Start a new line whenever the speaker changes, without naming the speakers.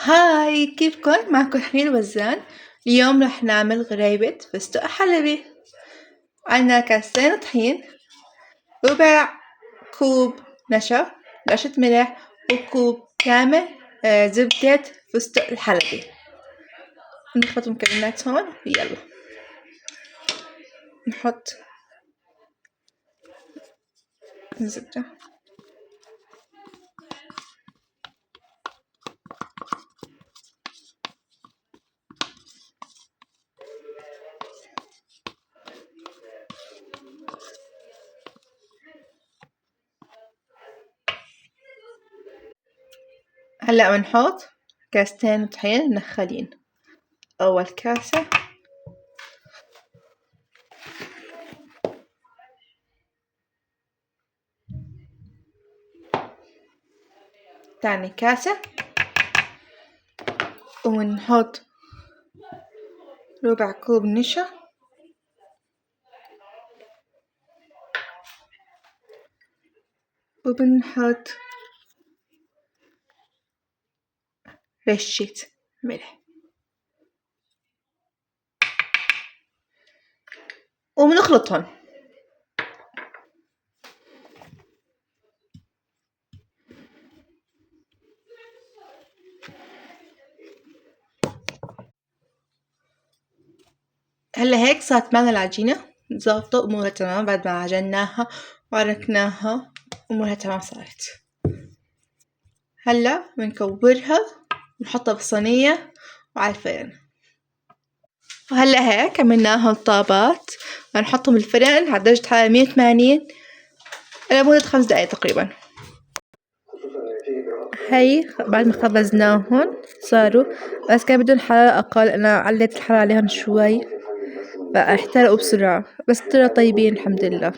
هاي، كيفكن؟ معكم حنين وزان. اليوم رح نعمل غريبة فستق حلبي. عنا كاستين طحين، ربع كوب نشا، رشة ملح، وكوب كامل زبدة فستق الحلبي. نخلط المكونات هون ويلا نحط الزبدة. هلأ بنحط كاستين طحين منخلين. أول كاسة، تاني كاسة، ونحط ربع كوب نشا، وبنحط رشة ملح وبنخلطهم. هلا هيك صارت معنا العجينة ظابطة، أمورها تمام بعد ما عجناها وعركناها، أمورها تمام صارت. هلا بنكورها ونحطها بصينية وعلى الفرن. وهلا هيك عملناهم طابات، هنحطهم بالفرن على درجة حرارة 180 لمدة 5 دقايق تقريبا. هاي بعد ما خبزناهم صاروا، بس كان بدهم حرارة أقل، أنا عليت الحرارة عليهم شوي فاحترقوا بسرعة، بس طلعوا طيبين الحمد لله.